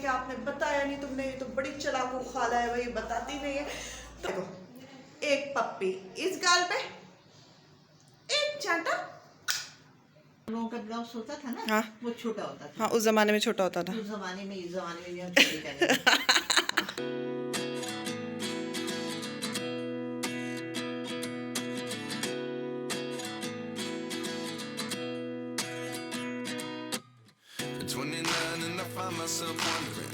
कि आपने बताया नहीं, तुमने ये तो बड़ी चालाकू खाला है, वही बताती नहीं है। तो देखो, एक पप्पी इस गाल पे, एक चांटा। लोगों का ब्लाउज होता था ना, हाँ वो छोटा होता था। हाँ, उस जमाने में छोटा होता था। उस जमाने में, इस जमाने में भी हम छोटे करेंगे। At 29 and I find myself wondering.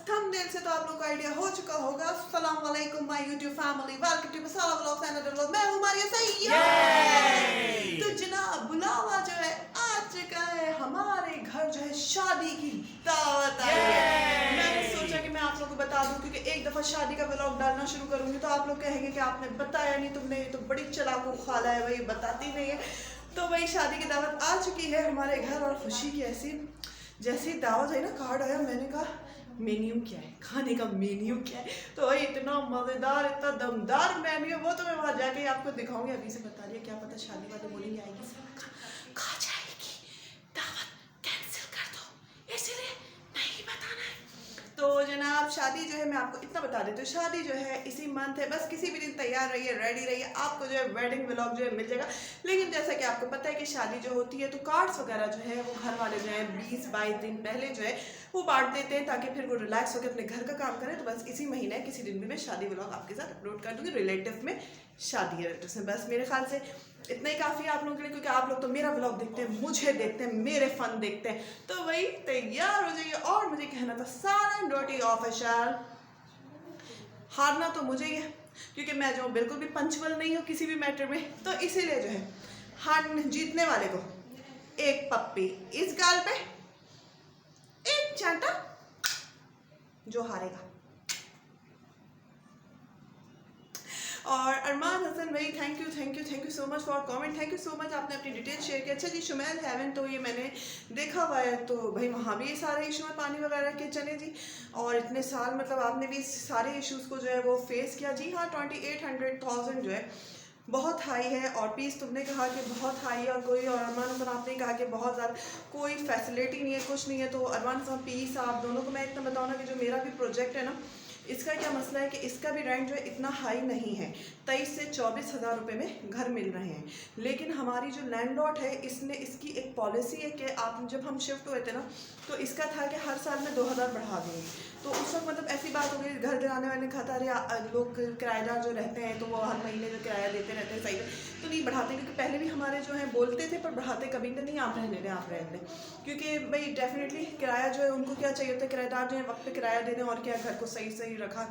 Thumbnail से तो आप लोगों को आइडिया हो चुका होगा। अस्सलाम वालेकुम my YouTube family, welcome to masala vlogs and other vlogs. मैं हूं मारिया सैयद। तो जनाब, बुलावा जो है आ चुका है, हमारे घर जो है शादी की दावत आई है। मैंने सोचा कि मैं आप लोगों को बता दूं, क्योंकि एक दफा शादी का व्लॉग डालना शुरू करूंगी तो आप लोग कहेंगे कि आपने बताया नहीं, तुमने ये तो बड़ी चालाकू खाला है, वही बताती नहीं है। तो वही शादी की दावत आ चुकी है हमारे घर, और खुशी की ऐसी जैसी दावत है ना, कार्ड आया, मैंने कहा मेन्यू क्या है, खाने का मेन्यू क्या है। तो वही इतना मज़ेदार, इतना दमदार मेन्यू, वो तो मैं वहाँ जाके आपको दिखाऊंगी। अभी से बता दिया, क्या पता शादी वाले बोलेंगे आएगी खा जाएगी, दावत कैंसिल कर दो, इसीलिए नहीं बताना है। तो जनाब, शादी जो है, मैं आपको इतना बता देती हूँ, शादी जो है इसी मंथ है। बस किसी भी दिन तैयार रहिए, रेडी रहिए, आपको जो है वेडिंग व्लॉग जो है मिल जाएगा। लेकिन जैसा कि आपको पता है कि शादी जो होती है तो कार्ड्स वगैरह जो है वो घर वाले जो है 20-22 दिन पहले जो है वो बांट देते हैं, ताकि फिर वो रिलैक्स होकर अपने घर का काम करें। तो बस इसी महीने किसी दिन भी मैं शादी व्लॉग आपके साथ अपलोड कर दूँगी। रिलेटिव में शादी है, रिलेटिव में। बस मेरे ख्याल से इतना ही काफ़ी है आप लोगों के लिए, क्योंकि आप लोग तो मेरा व्लॉग देखते हैं, मुझे देखते हैं, मेरे फन देखते हैं। तो वही तैयार हो जाइए। और मुझे कहना था, सालन रोटी ऑफिशियल। हारना तो मुझे ही है, क्योंकि मैं जो बिल्कुल भी पंचुअल नहीं हूँ किसी भी मैटर में। तो इसीलिए जो है जीतने वाले को एक पप्पी इस गाल पे, एक चांटा जो हारेगा। और अरमान हसन भाई, thank you so much for comment, thank you so much, आपने अपनी डिटेल शेयर की। अच्छा जी, शुमैल हेवन, तो ये मैंने देखा हुआ है, तो भाई वहाँ भी ये सारे इशू है पानी वगैरह के। चले जी, और इतने साल मतलब आपने भी सारे इश्यूज़ को जो है वो फेस किया। जी हाँ, 2800,000 जो है बहुत हाई है, और पीस तुमने कहा कि बहुत हाई है, और कोई, और अरमान हसन आपने कहा कि बहुत ज़्यादा कोई फैसिलिटी नहीं है, कुछ नहीं है। तो अरमान हसन, पीस, आप दोनों को मैं इतना बताऊँ ना कि जो मेरा भी प्रोजेक्ट है ना, इसका क्या मसला है कि इसका भी रेंट जो है इतना हाई नहीं है। 23 से 24 हज़ार रुपये में घर मिल रहे हैं। लेकिन हमारी जो लैंडलॉर्ड है, इसने इसकी एक पॉलिसी है कि आप, जब हम शिफ्ट हुए थे ना, तो इसका था कि हर साल में 2000 बढ़ा दूँगी। तो उस वक्त मतलब ऐसी बात हो गई, घर दिलाने वाले ने कहा था, अरे लोग किराएदार जो रहते हैं तो वो हर महीने जो किराया देते रहते हैं, सही है, तो नहीं बढ़ाते। क्योंकि पहले भी हमारे जो है बोलते थे, पर बढ़ाते कभी नहीं, आप रहने दें, आप रहने दें। क्योंकि भाई डेफिनेटली किराया जो है, उनको क्या चाहिए होता है, किराएदार जो है वक्त पे किराया दे दें, और क्या घर को सही रखा।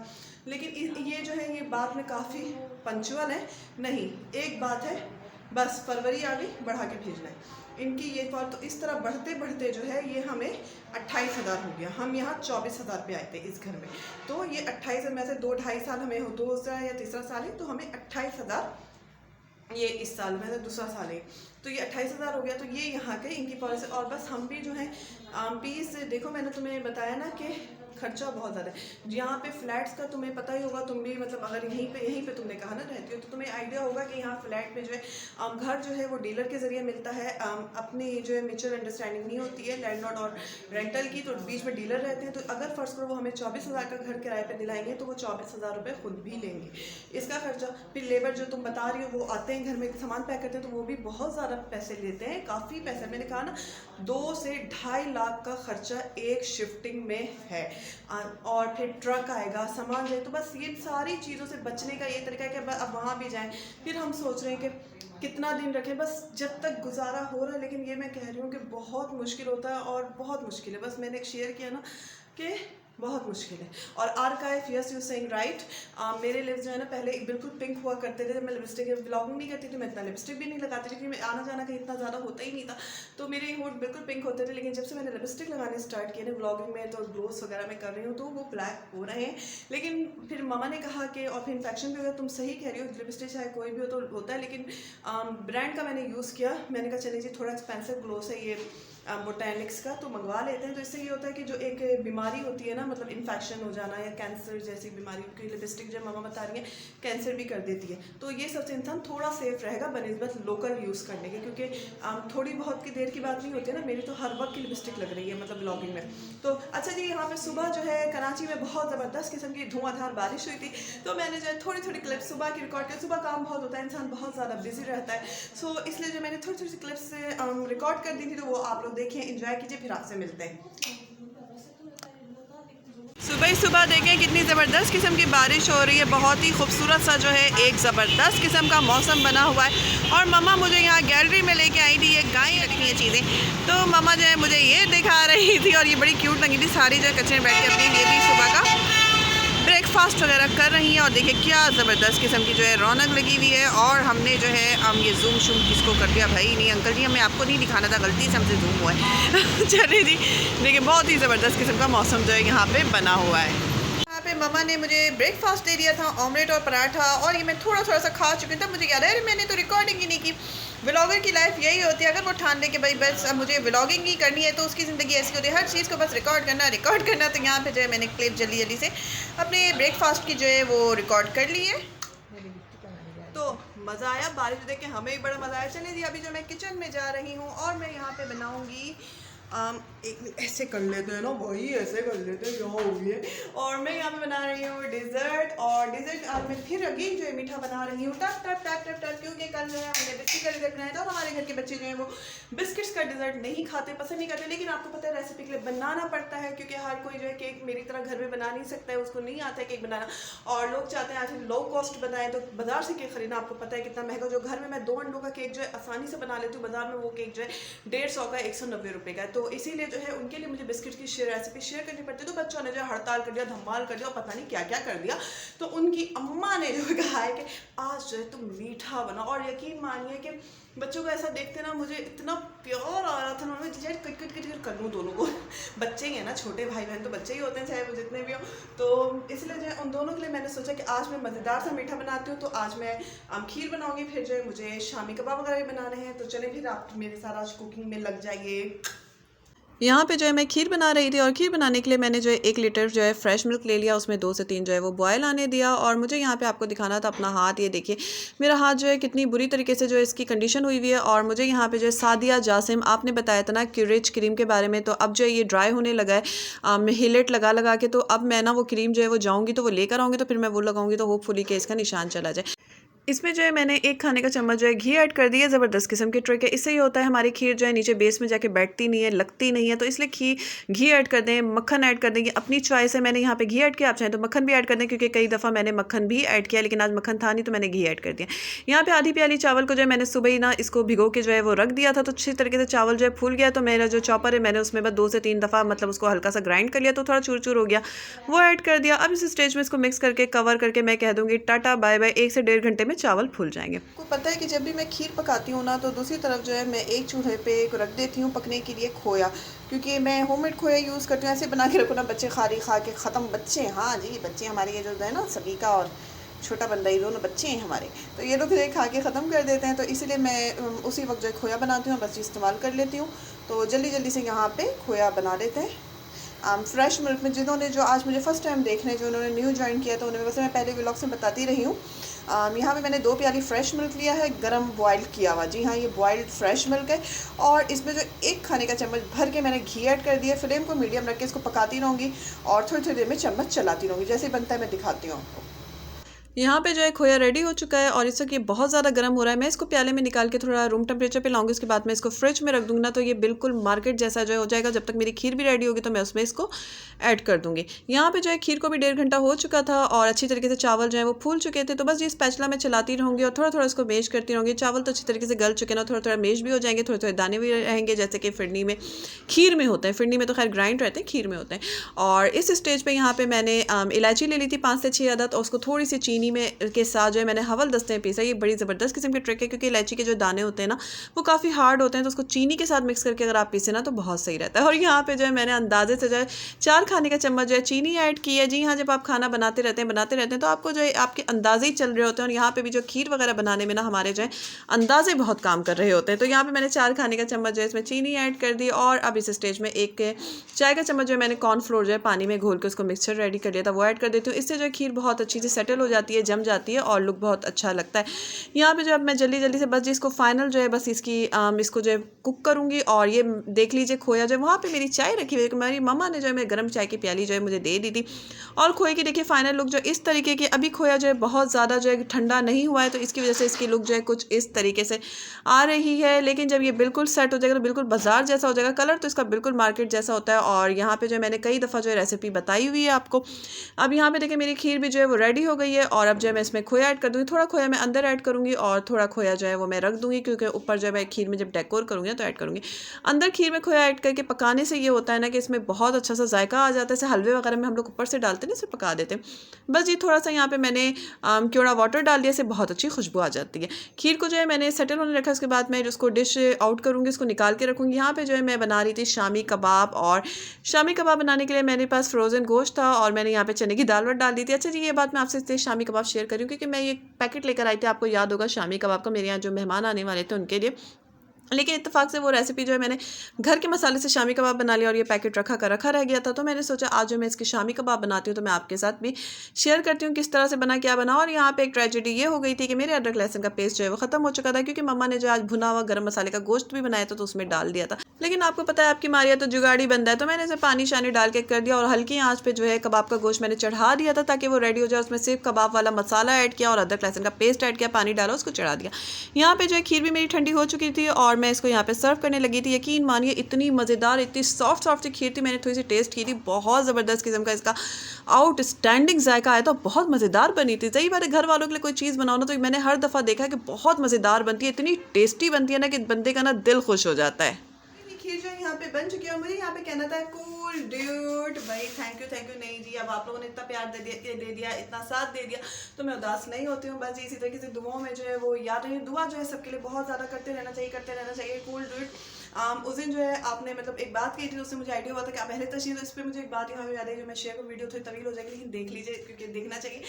लेकिन ये जो है, ये बात में काफ़ी पंचुअल है। नहीं, एक बात है, बस फरवरी आ गई, बढ़ा के भेजना है इनकी ये कॉल। तो इस तरह बढ़ते बढ़ते जो है ये हमें 28,000 हो गया। हम यहाँ 24,000 पे आए थे इस घर में। तो ये 28 में से 2-2.5 साल हमें हो, दूसरा या तीसरा साल है, तो हमें 28,000 ये इस साल में से दूसरा साल है, तो ये 28,000 हो गया। तो ये यहाँ के इनकी पॉलिसी। और बस हम भी जो है पीस, देखो मैंने तुम्हें बताया ना कि खर्चा बहुत ज़्यादा है यहाँ पे। फ्लैट्स का तुम्हें पता ही होगा, तुम भी मतलब अगर यहीं पे तुमने कहा ना रहती हो, तो तुम्हें आइडिया होगा कि यहाँ फ्लैट में जो है घर जो है वो डीलर के ज़रिए मिलता है। अपनी जो है म्यूचुअल अंडरस्टैंडिंग नहीं होती है लैंडलॉर्ड और रेंटल की, तो बीच में डीलर रहते हैं। तो अगर फर्स्ट करो वो हमें 24,000 का घर किराए पर दिलाएंगे, तो वो 24,000 रुपये खुद भी लेंगे इसका खर्चा। फिर लेबर जो तुम बता रही हो, वो आते हैं घर में सामान पैक करते हैं, तो वो भी बहुत ज़्यादा पैसे लेते हैं, काफ़ी पैसे। मैंने कहा ना, 2 से 2.5 लाख का खर्चा एक शिफ्टिंग में है। और फिर ट्रक आएगा, सामान जाए। तो बस ये सारी चीज़ों से बचने का ये तरीका है कि अब वहाँ भी जाएं। फिर हम सोच रहे हैं कि कितना दिन रखें, बस जब तक गुजारा हो रहा है। लेकिन ये मैं कह रही हूँ कि बहुत मुश्किल होता है, और बहुत मुश्किल है। बस मैंने एक शेयर किया ना कि बहुत मुश्किल है। और archive, yes you saying right, मेरे लिप्स जो है ना पहले बिल्कुल पिंक हुआ करते थे। जब मैं लिपस्टिक व्लॉगिंग नहीं करती थी, मैं इतना लिपस्टिक भी नहीं लगाती थी, क्योंकि मैं आना जाना कहीं इतना ज़्यादा होता ही नहीं था, तो मेरे होंठ बिल्कुल पिंक होते थे। लेकिन जब से मैंने लिपस्टिक लगाने स्टार्ट किए ना व्लॉगिंग में, तो ग्लोस वगैरह मैं कर रही हूँ, तो वो ब्लैक हो रहे हैं। लेकिन फिर मामा ने कहा कि, और फिर इन्फेक्शन भी हो गया। तुम सही कह रही हो, लिपस्टिक चाहे कोई भी हो तो होता है। लेकिन ब्रांड का मैंने यूज़ किया, मैंने कहा चलिए जी, थोड़ा एक्सपेंसिव ग्लोस है ये, बोटैनिक्स का, तो मंगवा लेते हैं। तो इससे ये होता है कि जो एक बीमारी होती है ना, मतलब इन्फेक्शन हो जाना या कैंसर जैसी बीमारी, क्योंकि लिपस्टिक जब मामा बता रही हैं कैंसर भी कर देती है, तो ये सबसे इंसान थोड़ा सेफ रहेगा बनिस्बत लोकल यूज़ करने के, क्योंकि थोड़ी बहुत की देर की बात नहीं होती है ना। मेरी तो हर वक्त की लिपस्टिक लग रही है मतलब ब्लॉगिंग में। तो अच्छा जी, यहाँ पे सुबह जो है कराची में बहुत ज़बरदस्त किस्म की धुआंधार बारिश हुई थी, तो मैंने जो है थोड़ी थोड़ी क्लिप्स सुबह की रिकॉर्ड की। सुबह काम बहुत होता है, इंसान बहुत ज़्यादा बिजी रहता है, सो इसलिए जो मैंने थोड़ी थोड़ी सी क्लिप्स रिकॉर्ड कर दी थी, तो वो आप लोग देखिए, एंजॉय कीजिए, फिर आपसे मिलते हैं। सुबह ही सुबह देखें कितनी ज़बरदस्त किस्म की बारिश हो रही है, बहुत ही खूबसूरत सा जो है एक ज़बरदस्त किस्म का मौसम बना हुआ है। और मम्मा मुझे यहाँ गैलरी में लेके आई थी, ये गाय रखी है चीज़ें, तो मम्मा जो है मुझे ये दिखा रही थी और ये बड़ी क्यूट लगी थी सारी, जो है कचरे में बैठ के अपनी ये भी सुबह का ब्रेकफास्ट वगैरह कर रही हैं। और देखिए क्या ज़बरदस्त किस्म की जो है रौनक लगी हुई है। और हमने जो है ये जूम शूम किसको कर दिया भाई, नहीं अंकल जी, हमें आपको नहीं दिखाना था, गलती से हमसे जूम हुआ है। चलिए जी, देखिए बहुत ही ज़बरदस्त किस्म का मौसम जो है यहाँ पे बना हुआ है। यहाँ पे मम्मा ने मुझे ब्रेकफास्ट दे दिया था, ऑमलेट और पराठा, और ये मैं थोड़ा थोड़ा सा खा चुकी थी। तब मुझे याद है, अरे मैंने तो रिकॉर्डिंग ही नहीं की। व्लॉगर की लाइफ यही होती है, अगर वो ठान ले कि भाई बस अब मुझे व्लॉगिंग ही करनी है, तो उसकी ज़िंदगी ऐसी होती है, हर चीज़ को बस रिकॉर्ड करना। तो यहाँ पे जो है मैंने क्लिप जल्दी जल्दी से अपने ब्रेकफास्ट की जो है वो रिकॉर्ड कर ली है। तो मज़ा आया, बारिश देख के हमें भी बड़ा मज़ा आया। चलिए जी, अभी जो मैं किचन में जा रही हूँ और मैं यहाँ पे बनाऊँगी एक ऐसे कर लेते हैं ना भाई, ऐसे कर लेते हैं, यहाँ हो गई है। और मैं यहाँ पे बना रही हूँ डिज़र्ट, और डिज़र्ट आज मैं फिर अगेन जो है मीठा बना रही हूँ, टप टप टप टप टप, क्योंकि कल जो है हमने बिस्किट का डिज़र्ट बनाया था, और हमारे घर के बच्चे जो हैं वो बिस्किट्स का डिज़र्ट नहीं खाते, पसंद नहीं करते। लेकिन आपको पता है रेसिपी के लिए बनाना पड़ता है, क्योंकि हर कोई जो है केक मेरी तरह घर में बना नहीं सकता है, उसको नहीं आता है केक बनाना। और लोग चाहते हैं आज लो कॉस्ट बनाएं, तो बाज़ार से केक खरीदना आपको पता है कितना महंगा। जो घर में मैं 2 अंडों का केक जो है आसानी से बना लेती हूँ, बाज़ार में वो केक जो है 150 का 190 रुपये का है। तो इसीलिए जो है उनके लिए मुझे बिस्किट की रेसिपी शेयर करनी पड़ती है। तो बच्चों ने जो हड़ताल कर दिया, धमाल कर दिया, पता नहीं क्या क्या कर दिया। तो उनकी अम्मा ने जो कहा है कि आज जो है तुम मीठा बनाओ। और यकीन मानिए कि बच्चों को ऐसा देखते ना मुझे इतना प्यार आ रहा था, उन्होंने कट कट कट कर लूँ दोनों को। बच्चे ही हैं ना, छोटे भाई बहन तो बच्चे ही होते हैं, चाहे वो जितने भी हो। तो इसलिए जो है उन दोनों के लिए मैंने सोचा कि आज मैं मज़ेदार सा मीठा बनाती हूँ। तो आज मैं खीर बनाऊँगी, फिर जो है मुझे शामी कबाब वगैरह भी बनाने हैं। तो चलें फिर आप मेरे साथ आज कुकिंग में लग जाइए। यहाँ पे जो है मैं खीर बना रही थी, और खीर बनाने के लिए मैंने जो है 1 लीटर जो है फ्रेश मिल्क ले लिया, उसमें 2 से 3 जो है वो बॉयल आने दिया। और मुझे यहाँ पे आपको दिखाना था अपना हाथ, ये देखिए मेरा हाथ जो है कितनी बुरी तरीके से जो है इसकी कंडीशन हुई हुई है। और मुझे यहाँ पे जो है सादिया जासिम आपने बताया था ना कि रिच क्रीम के बारे में, तो अब जो है ये ड्राई होने लगा है हिलेट लगा लगा के। तो अब मैं ना वो क्रीम जो है वो जाऊँगी तो वो लेकर आऊँगी, तो फिर मैं वो लगाऊँगी, तो होपफुली कि इसका निशान चला जाए। इसमें जो है मैंने 1 खाने का चम्मच जो है घी ऐड कर दिया। ज़बरदस्त किस्म की ट्रिक है, इससे ये होता है हमारी खीर जो है नीचे बेस में जाके बैठती नहीं है, लगती नहीं है। तो इसलिए घी ऐड कर दें, मक्खन ऐड कर देंगे, अपनी चॉइस है। मैंने यहाँ पे घी ऐड किया, आप चाहें तो मक्खन भी ऐड कर दें, क्योंकि कई दफ़ा मैंने मक्खन भी ऐड किया, लेकिन आज मक्खन था नहीं तो मैंने घी ऐड कर दिया। यहाँ पे आधी प्याली चावल को जो है मैंने सुबह ही ना इसको भिगो के जो है वो रख दिया था, तो अच्छी तरीके से चावल जो है फूल गया। तो मेरा जो चॉपर है मैंने उसमें बस 2 से 3 दफ़ा मतलब उसको हल्का सा ग्राइंड कर लिया, तो थोड़ा चूर चूर हो गया, वो ऐड कर दिया। अब इस स्टेज में इसको मिक्स करके कवर करके मैं कह दूँगी टाटा बाय बाय, 1 से 1.5 घंटे में चावल फूल जाएंगे। आपको पता है कि जब भी मैं खीर पकाती हूँ ना, तो दूसरी तरफ जो है मैं एक चूल्हे पे रख देती हूँ पकने के लिए खोया, क्योंकि मैं होममेड खोया यूज़ करती हूँ। ऐसे बना के रखो ना, बच्चे खारी खा के ख़त्म। बच्चे, हाँ जी, बच्चे हमारे ये जो है ना सगीका और छोटा बंदा, ये दोनों बच्चे हैं हमारे, तो ये लोग खा के ख़त्म कर देते हैं। तो इसीलिए मैं उसी वक्त जो है खोया बनाती हूँ, बस इस्तेमाल कर लेती हूँ। तो जल्दी जल्दी से यहाँ पे खोया बना लेते हैं। फ्रेश मिल्क में जिन्होंने जो आज मुझे फ़र्स्ट टाइम देखने, जो उन्होंने न्यू ज्वाइन किया, तो उन्हें वैसे मैं पहले व्लॉग्स में बताती रही हूँ। यहाँ पे मैंने 2 प्याली फ्रेश मिल्क लिया है, गरम बॉयल किया हुआ। जी हाँ, ये बॉयल्ड फ्रेश मिल्क है। और इसमें जो 1 खाने का चम्मच भर के मैंने घी ऐड कर दिया। फ्लेम को मीडियम रख के इसको पकाती रहूँगी, और थोड़ी थोड़ी देर में चम्मच चलाती रहूँगी। जैसे बनता है मैं दिखाती हूँ आपको। यहाँ पे जो है खोया रेडी हो चुका है, और इस वक्त ये बहुत ज़्यादा गर्म हो रहा है। मैं इसको प्याले में निकाल के थोड़ा रूम टेम्परेचर पे लाऊंगी, उसके बाद मैं इसको फ्रिज में रख दूँगी ना, तो ये बिल्कुल मार्केट जैसा जो है हो जाएगा। जब तक मेरी खीर भी रेडी होगी तो मैं उसमें इसको ऐड कर दूँगी। यहाँ पे जो है खीर को भी 1.5 घंटा हो चुका था, और अच्छी तरीके से चावल जो है वो फूल चुके थे। तो बस ये स्पैचुला में चलाती रहूँगी और थोड़ा थोड़ा इसको मेश करती रहूँगी। चावल तो अच्छी तरीके से गल चुके ना, थोड़ा थोड़ा मेश भी हो जाएंगे, थोड़े थोड़े दाने भी रहेंगे, जैसे कि फिरनी में खीर में होते हैं। फिरनी में तो खैर ग्राइंड रहते हैं, खीर में होते हैं। और इस स्टेज पर यहाँ पर मैंने इलायची ले ली थी 5 से 6 अदद, और उसको थोड़ी सी चीनी चीनी में के साथ जो है मैंने हवल दस्ते में पीसा। ये बड़ी ज़बरदस्त किस्म की ट्रिक है, क्योंकि इलायची के जो दाने होते हैं ना वो काफ़ी हार्ड होते हैं, तो उसको चीनी के साथ मिक्स करके अगर आप पीसे ना तो बहुत सही रहता है। और यहाँ पे जो है मैंने अंदाजे से जो है 4 खाने का चम्मच जो है चीनी ऐड की है। जी हाँ, जब आप खाना बनाते रहते हैं तो आपको जो है आपके अंदाजे ही चल रहे होते हैं। और यहाँ पे भी जो खीर वगैरह बनाने में ना हमारे जो है अंदाजे बहुत काम कर रहे होते हैं। तो यहाँ पे मैंने 4 खाने का चम्मच जो है इसमें चीनी ऐड कर दी, और अब इस स्टेज में 1 चाय का चम्मच जो है मैंने कॉर्नफ्लोर जो है पानी में घोल के उसको मिक्सचर रेडी कर लिया था, वो ऐड कर देती हूँ। इससे जो है खीर बहुत अच्छी से सेटल हो जाती है, जम जाती है और लुक बहुत अच्छा लगता है। यहाँ पे जो अब मैं जल्दी से बस इसको फाइनल जो है बस इसको जो है कुक करूँगी। और ये देख लीजिए खोया जो है वहाँ पे मेरी चाय रखी हुई है, मेरी मम्मा ने जो है मेरे गर्म चाय की प्याली जो है मुझे दे दी थी। और खोए की देखिए फाइनल लुक जो इस तरीके की, अभी खोया जो है बहुत ज़्यादा जो है ठंडा नहीं हुआ है, तो इसकी वजह से इसकी लुक जो है कुछ इस तरीके से आ रही है। लेकिन जब ये बिल्कुल सेट हो जाएगा तो बिल्कुल बाजार जैसा हो जाएगा, कलर तो इसका बिल्कुल मार्केट जैसा होता है। और यहाँ पे जो है मैंने कई दफ़ा जो है रेसिपी बताई हुई है आपको। अब यहाँ पे देखिए मेरी खीर भी जो है वो रेडी हो गई है, और अब जो है मैं इसमें खोया ऐड कर दूँगी। थोड़ा खोया मैं अंदर ऐड करूँगी और थोड़ा खोया जो है वो मैं रख दूँगी, क्योंकि ऊपर जो है मैं खीर में जब डेकोर करूँगी तो ऐड करूँगी। अंदर खीर में खोया ऐड करके पकाने से ये होता है ना कि इसमें बहुत अच्छा सा जायका आ जाता है। जैसे हलवे वगैरह में हम लोग ऊपर से डालते हैं ना, इसे पका देते हैं। बस जी थोड़ा सा यहाँ पे मैंने क्योड़ा वाटर डाल दिया, इससे बहुत अच्छी खुशबू आ जाती है। खीर को जो है मैंने सेटल होने रखा, उसके बाद मैं उसको डिश आउट करूँगी, इसको निकाल के रखूँगी। यहाँ पे जो है मैं बना रही थी शामी कबाब, और शामी कबाब बनाने के लिए मेरे पास फ्रोज़न गोश्त था और मैंने यहाँ पे चने की दाल डाल दी थी। अच्छा जी, ये बात मैं आपसे शामी कबाब शेयर करी हूँ, क्योंकि मैं ये पैकेट लेकर आई थी, आपको याद होगा शामी कबाब का, मेरे यहाँ जो मेहमान आने वाले थे उनके लिए। लेकिन इत्तेफाक से वो रेसिपी जो है मैंने घर के मसाले से शामी कबाब बना लिया, और ये पैकेट रखा रह गया था। तो मैंने सोचा आज जो मैं इसके शामी कबाब बनाती हूँ तो मैं आपके साथ भी शेयर करती हूँ किस तरह से बना, क्या बना। और यहाँ पे एक ट्रेजेडी ये हो गई थी कि मेरे अदरक लहसुन का पेस्ट जो है वो ख़त्म हो चुका था, क्योंकि मम्मा ने जो आज भुना हुआ गर्म मसाले का गोश्त भी बनाया था तो उसमें डाल दिया था। लेकिन आपको पता है आपकी मारिया तो जुगाड़ी बंदा है, तो मैंने इसे पानी शानी डाल के कर दिया, और हल्की आँच पे जो है कबाब का गोश्त मैंने चढ़ा दिया था ताकि वो रेडी हो जाए। उसमें सिर्फ कबाब वाला मसाला ऐड किया और अदरक लहसुन का पेस्ट ऐड किया, पानी डाला, उसको चढ़ा दिया। यहाँ पे जो है खीर भी मेरी ठंडी हो चुकी थी और मैं इसको यहाँ पे सर्व करने लगी थी। यकीन मानिए इतनी मज़ेदार, इतनी सॉफ्ट सी खीर थी। मैंने थोड़ी सी टेस्ट की थी, बहुत ज़बरदस्त किस्म का इसका आउटस्टैंडिंग जायका आया था, बहुत मज़ेदार बनी थी। सही बात है, घर वालों के लिए कोई चीज़ बनाओ ना तो मैंने हर दफ़ा देखा है कि बहुत मज़ेदार बनती है, इतनी टेस्टी बनती है ना कि बंदे का ना दिल खुश हो जाता है। खीर जो यहाँ पे बन चुकी है, और मुझे यहाँ पे कहना था कूल ड्यूड भाई, थैंक यू नहीं जी। अब आप लोगों ने इतना प्यार दे दिया, इतना साथ दे दिया, तो मैं उदास नहीं होती हूँ। बस इसी तरीके से दुआओं में जो है वो याद रही, दुआ जो है सबके लिए बहुत ज़्यादा करते रहना चाहिए। कूल ड्यूड उस दिन जो है आपने मतलब एक बात कही थी, उससे मुझे आइडिया हुआ था कि आप पहले तशरीह, तो इस पर मुझे एक बात यहाँ याद है जो मैं शेयर करूँ। वीडियो थोड़ी तवील हो जाएगी लेकिन देख लीजिए, क्योंकि देखना चाहिए।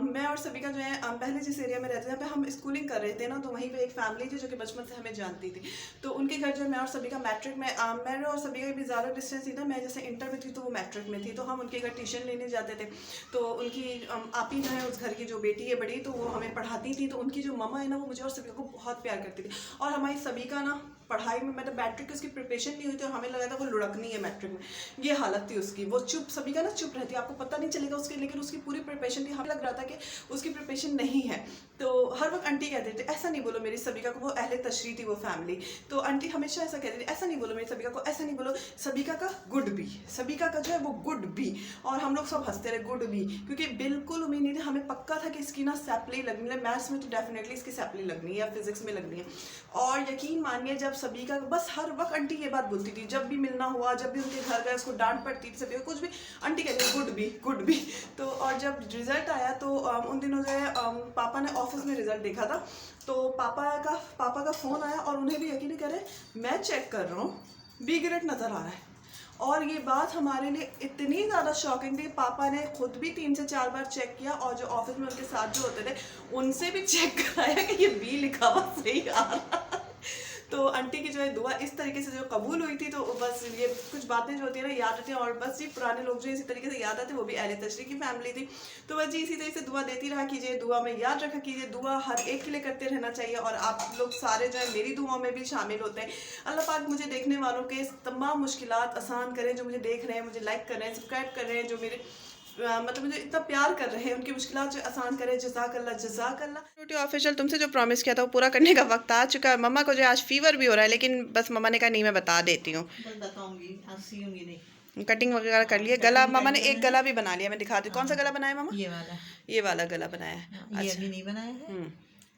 मैं और सभी का जो है पहले जिस एरिया में रहते थे, जहाँ पे हम स्कूलिंग कर रहे थे ना, तो वहीं पे एक फैमिली थी जो कि बचपन से हमें जानती थी। तो उनके घर जो मैं और सभी का मैट्रिक में, मेरे और सभी का भी ज़्यादा डिस्टेंस थी ना। मैं जैसे इंटर में थी तो वो मैट्रिक में थी, तो हम उनके घर ट्यूशन लेने जाते थे। तो उनकी आप ही जो है उस घर की जो बेटी है बड़ी, तो वो हमें पढ़ाती थी। तो उनकी जो मम्मा है ना, वो मुझे और सभी को बहुत प्यार करती थी। और हमारी सभी का ना पढ़ाई में, मतलब मैट्रिक की उसकी प्रिपरेशन नहीं हुई थी और हमें लगा था वो लुढ़कनी है मैट्रिक में, ये हालत थी उसकी। वो चुप, सभी का ना चुप रहती है, आपको पता नहीं चलेगा उसकी, लेकिन उसकी पूरी प्रिपरेशन थी। हमें लग रहा था कि उसकी प्रिपरेशन नहीं है। तो हर वक्त आंटी कहते थे ऐसा नहीं बोलो मेरी सबिका को, वो अहले तशरीह थी वो फैमिली, तो आंटी हमेशा ऐसा कहती थी ऐसा नहीं बोलो मेरी सबिका को, ऐसा नहीं बोलो। सबिका का गुड बी, सबिका का जो है वो गुड बी, और हम लोग सब हंसते रहे गुड बी, क्योंकि बिल्कुल उम्मीद नहीं थी। हमें पक्का था कि इसकी ना सैपली लगनी है, मैथ्स में तो डेफिनेटली इसकी सैपली लगनी है या फिजिक्स में लगनी है। और यकीन मानिए जब सबिका, बस हर वक्त आंटी ये बात बोलती थी, जब भी मिलना हुआ, जब भी उनके घर गए, उसको डांट पड़ती थी सभी कुछ भी, आंटी कहती थी गुड बी। तो और जब रिजल्ट आया तो उन दिनों जो है पापा ने ऑफिस में रिजल्ट देखा था, तो पापा का फ़ोन आया और उन्हें भी यकीन नहीं करे, मैं चेक कर रहा हूँ बी ग्रेड नज़र आ रहा है। और ये बात हमारे लिए इतनी ज़्यादा शॉकिंग थी, पापा ने खुद भी 3 से 4 बार चेक किया, और जो ऑफिस में उनके साथ जो होते थे उनसे भी चेक कराया कि ये बी लिखा हुआ सही आ रहा। तो आंटी की जो है दुआ इस तरीके से जो कबूल हुई थी, तो बस ये कुछ बातें जो होती है ना याद रहती हैं। और बस जी पुराने लोग जो इसी तरीके से याद आते, वो भी अहले तशरीह की फैमिली थी। तो बस जी इसी तरीके से दुआ देती रहा कीजिए, दुआ में याद रखा कीजिए, दुआ हर एक के लिए करते रहना चाहिए। और आप लोग सारे जो है मेरी दुआओं में भी शामिल होते हैं। अल्लाह पाक मुझे देखने वालों के तमाम मुश्किलात आसान करें, जो मुझे देख रहे हैं, मुझे लाइक कर रहे हैं, सब्सक्राइब कर रहे हैं, जो मेरे मतलब मुझे इतना प्यार कर रहे हैं, उनकी मुश्किलात जो आसान करे। जज़ाकल्लाह। छोटी ऑफिशियल तुमसे जो प्रॉमिस किया था वो पूरा करने का वक्त आ चुका है। मम्मा को जो आज फीवर भी हो रहा है, लेकिन बस मम्मा ने कहा नहीं मैं बता देती हूँ, बताऊंगी, सीऊंगी नहीं। कटिंग वगैरह कर लिए। गला मम्मा ने एक गला भी बना लिया, मैं दिखाती हूँ। कौन सा गला बनाया मम्मा? ये वाला गला बनाया है। ये अभी नहीं बनाया है,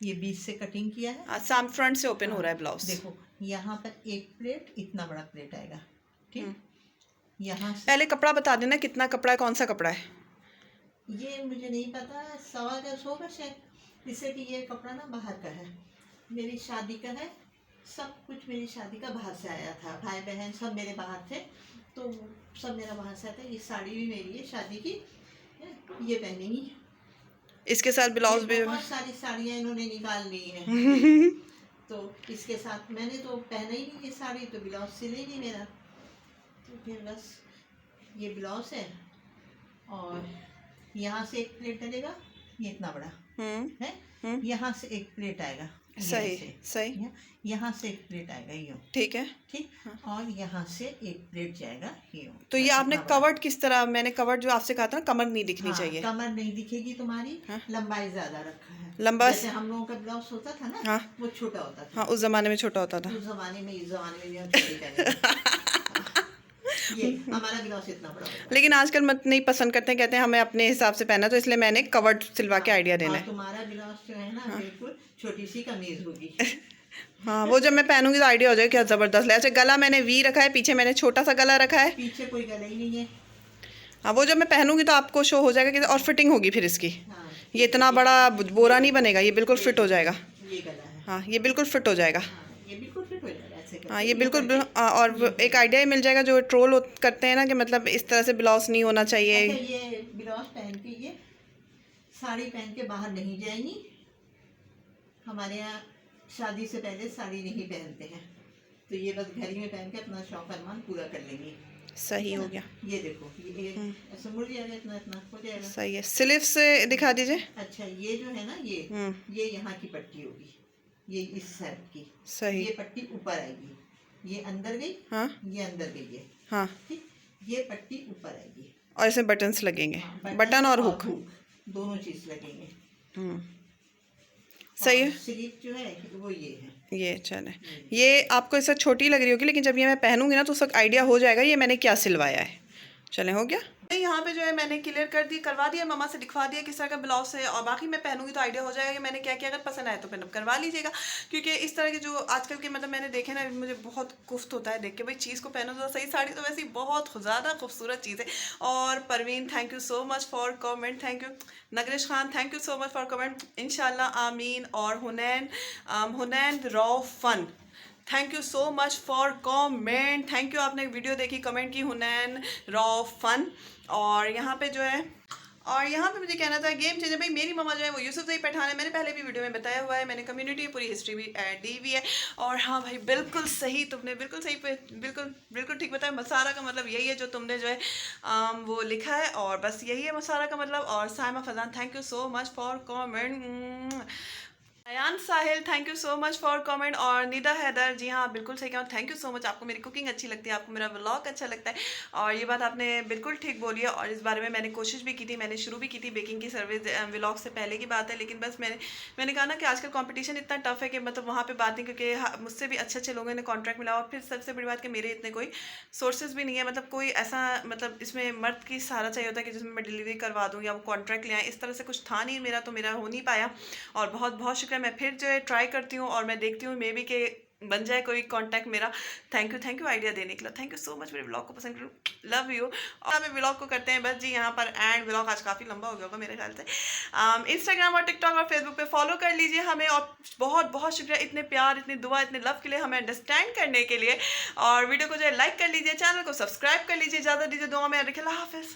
ये बीच से कटिंग किया है। अच्छा, फ्रंट से ओपन हो रहा है ब्लाउज। देखो यहाँ पर एक प्लेट, इतना बड़ा प्लेट आएगा, ठीक। यहाँ पहले कपड़ा बता देना कितना कपड़ा है, कौन सा कपड़ा है? ये मुझे नहीं पता, 125 होगा शायद, जिससे कि ये कपड़ा ना बाहर का है, मेरी शादी का है, सब कुछ मेरी शादी का बाहर से आया था, भाई बहन सब मेरे बाहर थे, तो सब मेरा बाहर से आया था। ये साड़ी भी मेरी है शादी की, ये पहनेंगी। इसके साथ ब्लाउज भी बहुत सारी साड़ियाँ इन्होंने निकाल ली हैं तो इसके साथ मैंने तो पहना ही नहीं ये साड़ी, तो ब्लाउज सिले ही नहीं मेरा, तो फिर बस ये ब्लाउज है। और यहाँ से एक प्लेट डलेगा, ये इतना बड़ा है, यहाँ से एक प्लेट आएगा, सही सही, यहाँ से एक प्लेट आएगा यूँ, ठीक है, ठीक, और यहाँ से एक प्लेट जाएगा यूँ। तो ये आपने कवर्ड किस तरह, मैंने कवर्ड जो आपसे कहा था ना, कमर नहीं दिखनी हाँ, चाहिए, कमर नहीं दिखेगी तुम्हारी, लंबाई ज्यादा रखा है, लंबा, जैसे हम लोगों का ब्लाउज होता था ना, हाँ, वो छोटा होता था, हाँ, उस जमाने में छोटा होता था, उस जमाने में, इस जमाने में भी छोटी पहने ये हमारा ब्लाउज इतना बड़ा होता है। लेकिन आजकल मत नहीं पसंद करते हैं, कहते हैं हमें अपने हिसाब से पहना, तो इसलिए मैंने कवर्ड सिलवा के आइडिया देना है। तुम्हारा ब्लाउज जो है ना, बिल्कुल छोटी सी कमीज होगी हाँ, वो जब मैं पहनूंगी तो आइडिया हो जाएगा क्या जबरदस्त है। अच्छा, गला मैंने वी रखा है, पीछे मैंने छोटा सा गला रखा है, पीछे कोई गला ही नहीं है। हाँ, वो जब मैं पहनूंगी तो आपको शो हो जाएगा कि, और फिटिंग होगी फिर इसकी, हाँ, ये इतना बड़ा बोरा नहीं बनेगा, ये बिल्कुल फिट हो जाएगा। ये गला है, हाँ, ये बिल्कुल फिट हो जाएगा। ये बिल्कुल फिट हो जाएगा ऐसे करके। हाँ, ये बिल्कुल और एक आइडिया ही मिल जाएगा, जो ट्रोल करते हैं ना कि मतलब इस तरह से ब्लाउज नहीं होना चाहिए। अच्छा, ये ब्लाउज पहन के, ये साड़ी पहन के बाहर नहीं जाएंगी, हमारे यहाँ शादी से पहले साड़ी नहीं पहनते हैं, तो ये बस घर ही में पहन के अपना शौक अरमान पूरा कर लेंगी। सही हो गया, ये देखो, ये ऐसे मुड़ जाएगा, इतना इतना हो जाएगा। सही है। स्लीव से दिखा दीजिए। अच्छा, ये जो है ना, ये यहाँ की पट्टी होगी, ये इस साइड की, सही, ये पट्टी ऊपर आएगी, ये अंदर गई, हाँ, ये अंदर गई है, हाँ, ठीक, ये पट्टी ऊपर आएगी, और इसमें बटन्स लगेंगे, हाँ, बटन और हुक, दोनों चीज लगेंगे। सही है। स्लीव जो है वो ये है, ये चले, ये आपको इससे छोटी लग रही होगी, लेकिन जब ये मैं पहनूंगी ना तो उसका आइडिया हो जाएगा ये मैंने क्या सिलवाया है। चले, हो गया। यहाँ पे जो है मैंने क्लियर कर दी, करवा दिया, मम्मा से दिखवा दिया किस तरह का ब्लाउज है, और बाकी मैं पहनूंगी तो आइडिया हो जाएगा कि मैंने क्या किया। अगर पसंद आए तो फिर करवा लीजिएगा, क्योंकि इस तरह के जो आजकल के मतलब मैंने देखे ना, मुझे बहुत कुफ्त होता है देख के, भाई चीज़ को पहनो तो सही। साड़ी तो वैसे ही बहुत ज़्यादा खूबसूरत चीज़ है। और Parveen, thank you so much for comment, thank you. Nagresh Khan, thank you so much for comment, इंशाल्लाह आमीन। और Hunain raw fun, thank you so much for comment, thank you, आपने वीडियो देखी, कमेंट की, हुनैन रॉ फन। और यहाँ पे जो है, और यहाँ पे मुझे कहना था गेम चेंजर, भाई मेरी मम्मा जो है वो यूसुफजई पठान है, मैंने पहले भी वीडियो में बताया हुआ है, मैंने कम्युनिटी पूरी हिस्ट्री भी दी हुई है। और हाँ भाई, बिल्कुल सही, तुमने बिल्कुल सही पे बिल्कुल ठीक बताया। मसारा का मतलब यही है जो तुमने जो है वो लिखा है, और बस यही है मसारा का मतलब। और Saima Fazan, thank you so much for comment. Ayan Sahil, thank you so much for comment. और निदा हैदर, जी हाँ बिल्कुल सही कहा, थैंक यू सो मच। आपको मेरी कुकिंग अच्छी लगती है, आपको मेरा व्लॉग अच्छा लगता है, और ये बात आपने बिल्कुल ठीक बोली है। और इस बारे में मैंने कोशिश भी की थी, मैंने शुरू भी की थी बेकिंग की सर्विस, व्लॉग से पहले की बात है। लेकिन बस मैंने कहा ना कि आजकल कंपटीशन इतना टफ है कि मतलब वहाँ पे बात नहीं, क्योंकि मुझसे भी अच्छे लोगों ने कॉन्ट्रैक्ट मिला। और फिर सबसे बड़ी बात कि मेरे इतने कोई सोर्सेज भी नहीं है, मतलब कोई ऐसा मतलब इसमें मर्द की सहारा चाहिए होता है कि जिसमें मैं डिलीवरी करवा दूँ या वो कॉन्ट्रैक्ट ले आए, इस तरह से कुछ था नहीं मेरा, तो मेरा हो नहीं पाया। और बहुत बहुत शुक्रिया, मैं फिर जो है ट्राई करती हूँ, और मैं देखती हूँ मे बी के बन जाए कोई कांटेक्ट मेरा। थैंक यू आइडिया देने के लिए, थैंक यू सो मच मेरे ब्लॉग को पसंद करूँ, लव यू। और हमें ब्लॉग को करते हैं बस जी यहाँ पर एंड। ब्लॉग आज काफ़ी लंबा हो गया होगा मेरे ख्याल से। इंस्टाग्राम और टिकटॉक और फेसबुक पे फॉलो कर लीजिए हमें, और बहुत बहुत शुक्रिया इतने प्यार, इतनी दुआ, इतने लव के लिए, हमें अंडरस्टैंड करने के लिए। और वीडियो को जो है लाइक कर लीजिए, चैनल को सब्सक्राइब कर लीजिए, ज़्यादा दीजिए दुआ में। अल्लाह हाफिज़।